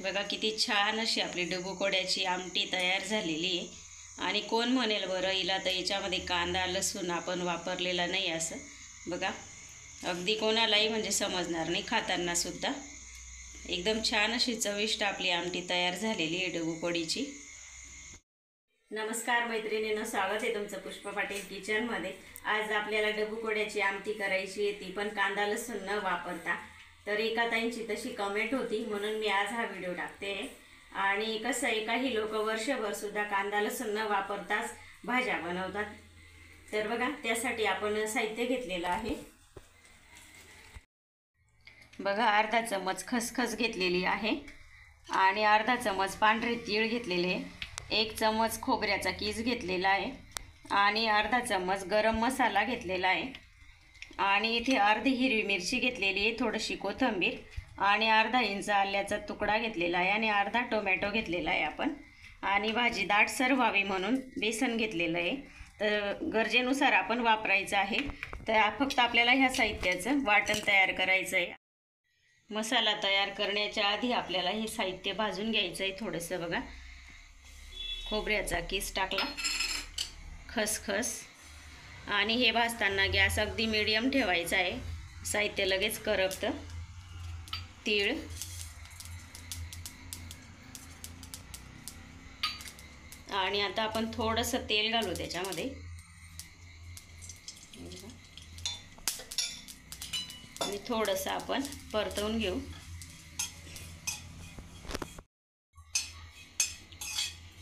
बघा किती छान अशी आपली डबूकोड्याची आमटी तयार झालेली आहे। आणि कोण म्हणेल बरं हिला तर याच्यामध्ये कांदा लसूण आपण वापरलेला नाही असं। बघा अगदी कोणालाही म्हणजे समजणार नाही, खाताना सुद्धा एकदम छान अशी चविष्ट आपली आमटी तयार झालेली आहे डबूकोडीची। नमस्कार मैत्रिणींनो, स्वागत आहे तुमचं पुष्पा पाटील किचनमध्ये। आज आपल्याला डबूकोड्याची आमटी करायची आहे, ती पण कांदा लसूण न वापरता। तर एका ताईंची तशी कमेंट होती म्हणून मी आज हा व्हिडिओ टाकते। आणि कसं आहे, काही लोक वर्षभर सुद्धा कांदा लसूण न वापरताच भाज्या बनवतात। तर बघा त्यासाठी आपण साहित्य घेतलेलं आहे। बघा अर्धा चमच खसखस घेतलेली आहे आणि अर्धा चमच पांढरे तीळ घेतलेले आहे, 1 चमच खोबऱ्याचा कीस घेतलेला आहे आणि अर्धा चमच गरम मसाला घेतलेला आहे आणि इथे अर्धी हिरवी मिरची घेतलेली आहे, थोडीशी कोथिंबीर आणि अर्धा इंच आल्याचा तुकडा घेतलेला आहे आणि अर्धा टोमॅटो घेतलेला आहे आपण। आणि भाजी दाटसर व्हावी म्हणून बेसन घेतलेलं आहे। तर गरजेनुसार आपण वापरायचं आहे। तर फक्त आपल्याला ह्या साहित्याचं वाटण तयार करायचं आहे। मसाला तयार करण्याच्या आधी आपल्याला हे साहित्य भाजून घ्यायचं आहे थोडंसं। बघा खोबऱ्याचा कीस टाकला, खसखस, आणि हे भाजताना गॅस अगदी मीडियम ठेवायचा आहे, साहित्य लगेच करपतं। तीळ, आणि आता आपण थोडंसं तेल घालू त्याच्यामध्ये आणि थोडंसं आपण परतवून घेऊ।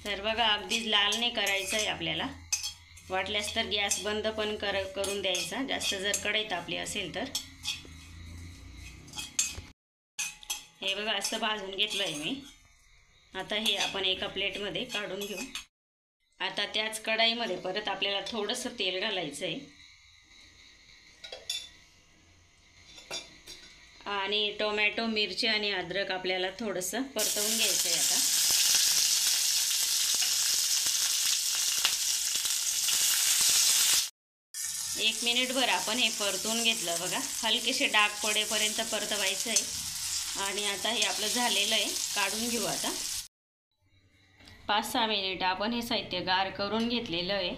तर बघा अगदी लाल नाही करायचं आहे आपल्याला, वाटल्यास तर गॅस बंद पण करून द्यायचा, जास्त जर कढई तापली असेल तर। हे बघा असं भाजून घेतलं आहे मी। आता हे आपण एका प्लेटमध्ये काढून घेऊ। आता त्याच कढईमध्ये परत आपल्याला थोडंसं तेल घालायचं आहे आणि टोमॅटो, मिरची आणि अद्रक आपल्याला थोडंसं परतवून घ्यायचं आहे। आता 1 मिनिटभर आपण हे परतून घेतलं। बघा हलकेसे डाग पडेपर्यंत परतवायचं आहे आणि आता हे आपलं झालेलं आहे, काढून घेऊ। आता 5-6 मिनिट आपण हे साहित्य गार करून घेतलेलं आहे।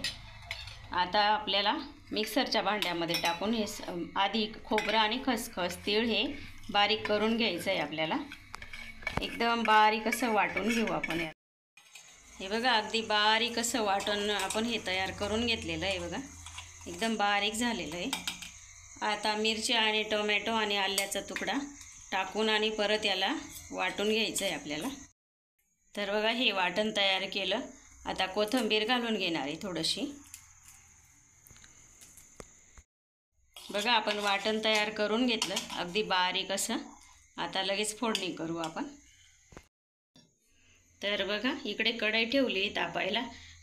आता आपल्याला मिक्सरच्या भांड्यामध्ये टाकून हे आधी खोबरं आणि खसखस तीळ हे बारीक करून घ्यायचं आहे आपल्याला। एकदम बारीक असं वाटून घेऊ आपण। हे बघा अगदी बारीक असं वाटून आपण हे तयार करून घेतलेलं आहे। बघा एकदम बारीक झालेलं आहे। आता मिरची आणि टोमॅटो आणि आल्याचा तुकडा टाकून आणि परत याला वाटून घ्यायचं आहे आपल्याला। तर बघा हे वाटण तयार केलं। आता कोथिंबीर घालून घेणार आहे थोडीशी। बघा आपण वाटण तयार करून घेतलं अगदी बारीक असं। आता लगेच फोडणी करू आपण। तर बघा इकडे कढई ठेवली तापायला,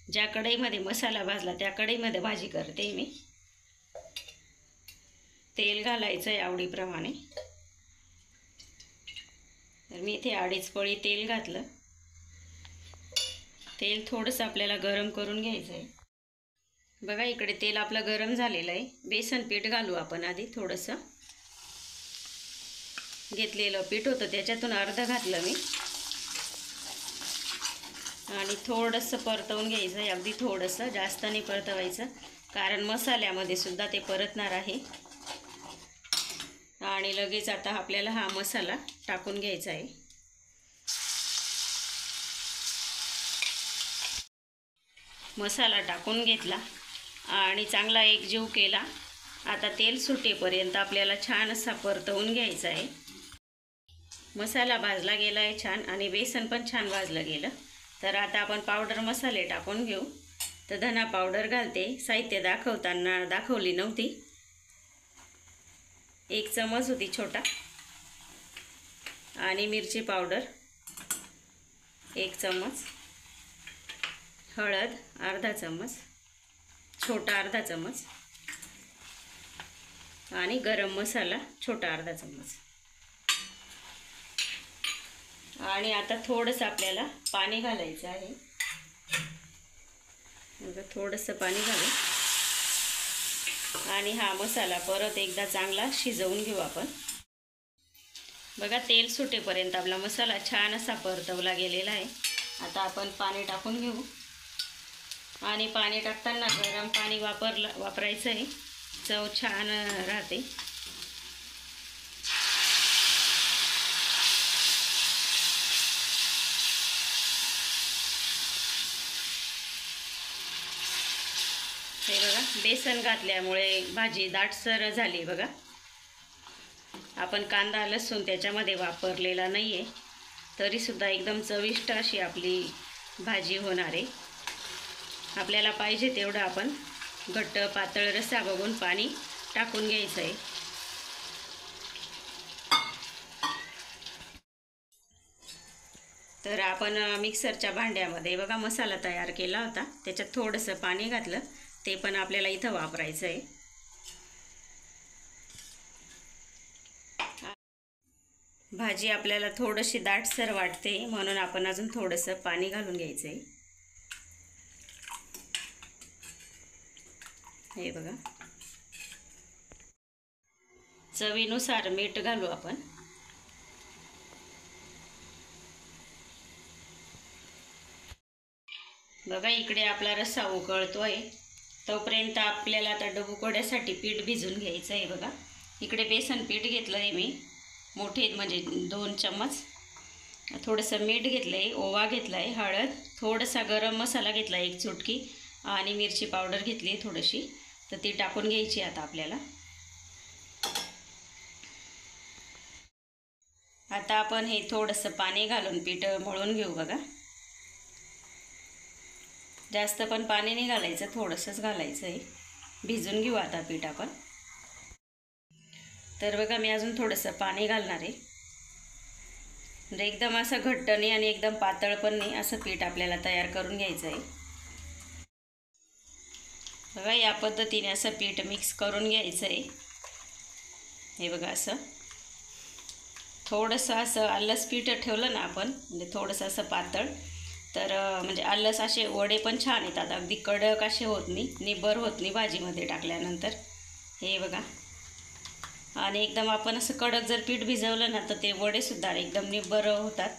ज्या कढईमध्ये मसाला भाजला त्या कढईमध्ये भाजी करते मी। तेल घालायचं आहे आवडीप्रमाणे। तर मी इथे 2.5 पळी तेल घातलं। तेल थोडंसं आपल्याला गरम करून घ्यायचं आहे। बघा इकडे तेल आपलं गरम झालेलं आहे। बेसन पीठ घालू आपण आधी। थोडंसं घेतलेलं पीठ होतं त्याच्यातून अर्ध घातलं मी आणि थोडंसं परतवून घ्यायचं आहे, अगदी थोडंसं, जास्त नाही परतवायचं कारण मसाल्यामध्ये सुद्धा ते परतणार आहे। आणि लगेच आता आपल्याला हा मसाला टाकून घ्यायचा आहे। मसाला टाकून घेतला आणि चांगला एकजीव केला। आता तेल सुटेपर्यंत आपल्याला छान असा परतवून घ्यायचा आहे। मसाला भाजला गेला आहे छान आणि बेसन पण छान भाजलं गेलं। तर आता आपण पावडर मसाले टाकून घेऊ। तर धना पावडर घालते, साहित्य दाखवताना दाखवली नव्हती। 1 चमच होती छोटा, आणि मिरची पावडर 1 चमच, हळद अर्धा चमच, छोटा अर्धा चमच, आणि गरम मसाला छोटा अर्धा चमच। आणि आता थोडंसं आपल्याला पाणी घालायचं आहे। थोडंसं पाणी घालू आणि हा मसाला परत एकदा चांगला शिजवून घेऊ आपण। बघा तेल सुटेपर्यंत आपला मसाला छान असा परतवला गेलेला आहे. आता आपण पाणी टाकून घेऊ आणि पाणी टाकताना गरम पाणी वापरायचं आहे, चव छान राहते. हे बघा बेसन घातल्यामुळे भाजी दाटसर झाली. बघा आपण कांदा लसूण त्याच्यामध्ये वापरलेला नाही आहे, तरीसुद्धा एकदम चविष्ट अशी आपली भाजी होणार आहे. आपल्याला पाहिजे तेवढं आपण घट्ट पातळ रस्सा बघून पाणी टाकून घ्यायचं आहे. तर आपण मिक्सरच्या भांड्यामध्ये बघा मसाला तयार केला होता, त्याच्यात थोडंसं पाणी घातलं, ते पण आपल्याला इथं वापरायचं आहे. भाजी आपल्याला थोडीशी दाटसर वाटते म्हणून आपण अजून थोडंसं पाणी घालून घ्यायचं आहे. हे बघा चवीनुसार मीठ घालू आपण. बघा इकडे आपला रस्सा उकळतोय, तोपर्यंत आपल्याला आता डबूकोड्यासाठी पीठ भिजून घ्यायचं आहे. बघा इकडे बेसन पीठ घेतलं आहे मी, मोठे म्हणजे 2 चम्मच. थोडंसं मीठ घेतलं आहे, ओवा घेतला आहे, हळद, थोडासा गरम मसाला घेतला 1 चुटकी आणि मिरची पावडर घेतली आहे थोडीशी, तर ती टाकून घ्यायची आता आपल्याला. आता आपण हे थोडंसं पाणी घालून पीठ मळून घेऊ. बघा जास्त पण पाणी नाही घालायचं, थोडंसंच घालायचं आहे. भिजून घेऊ आता पीठ आपण. तर बघा मी अजून थोडंसं पाणी घालणार आहे, म्हणजे एकदम असं घट्ट नाही आणि एकदम पातळ पण नाही, असं पीठ आपल्याला तयार करून घ्यायचं आहे. बघा या पद्धतीने असं पीठ मिक्स करून घ्यायचं आहे. हे बघा असं थोडंसं असं आलस पीठ ठेवलं ना आपण, म्हणजे थोडंसं असं पातळ, तर म्हणजे आलस असे वडे पण छान येतात, अगदी कडक असे होत नाही, निबर होत नाही भाजीमध्ये टाकल्यानंतर. हे बघा आणि एकदम आपण असं कडक जर पीठ भिजवलं ना तर ते वडेसुद्धा एकदम निबर होतात.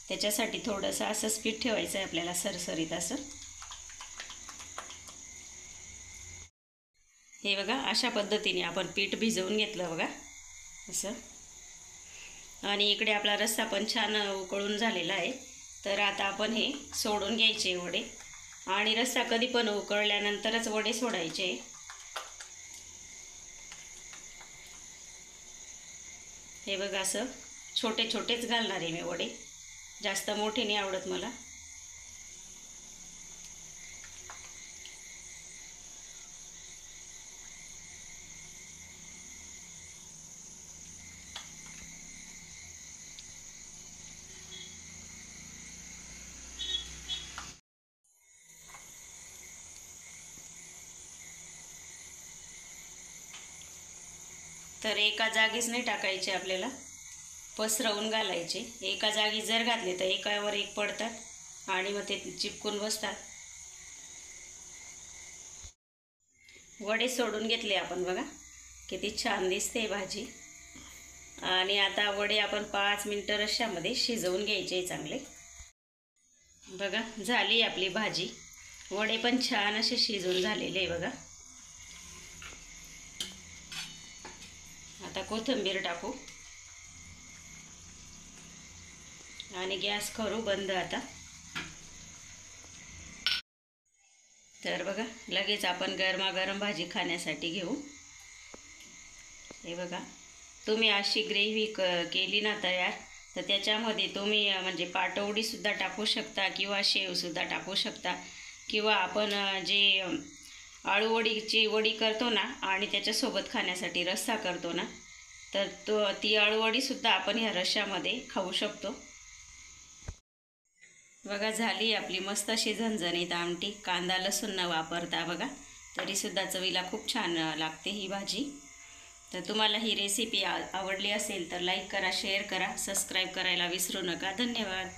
त्याच्यासाठी थोडंसं असंच पीठ ठेवायचं आहे आपल्याला सरसरीत असं. हे बघा अशा पद्धतीने आपण पीठ भिजवून घेतलं बघा असं. आणि इकडे आपला रस्सा पण छान उकळून झालेला आहे. तर आता आपण हे सोडून घ्यायचे वडे, आणि रस्सा कधी पण उकळल्यानंतरच वडे सोडायचे. हे बघा असं छोटे छोटेच घालणार आहे मी वडे, जास्त मोठे नाही आवडत मला. तर एका जागीच नाही टाकायचे, आपल्याला पसरवून घालायचे. एका जागी जर घातले तर एकावर एक पडतात आणि मग ते चिपकून बसतात. वडे सोडून घेतले आपण. बघा किती छान दिसते भाजी. आणि आता वडे आपण 5 मिनिटं रश्श्यामध्ये शिजवून घ्यायचे चांगले. बघा झाली आपली भाजी, वडे पण छान असे शिजून झालेले आहे. बघा आता कोथिंबीर टाकू आणि गॅस करू बंद आता. तर बघा लगेच आपण गरमागरम भाजी खाण्यासाठी घेऊ. हे बघा तुम्ही अशी ग्रेव्ही केली ना तयार, तर त्याच्यामध्ये तुम्ही म्हणजे पाटवडीसुद्धा टाकू शकता किंवा शेवसुद्धा टाकू शकता, किंवा आपण जे आळूवडीची वडी करतो ना आणि त्याच्यासोबत खाण्यासाठी रस्सा करतो ना, तर ती आळूवडीसुद्धा आपण ह्या रश्श्यामध्ये खाऊ शकतो. बघा झाली आपली मस्त अशी झणझणीत आमटी, कांदा लसूण न वापरता. बघा तरीसुद्धा चवीला खूप छान लागते ही भाजी. तर तुम्हाला ही रेसिपी आवडली असेल तर लाईक करा, शेअर करा, सबस्क्राईब करायला विसरू नका. धन्यवाद.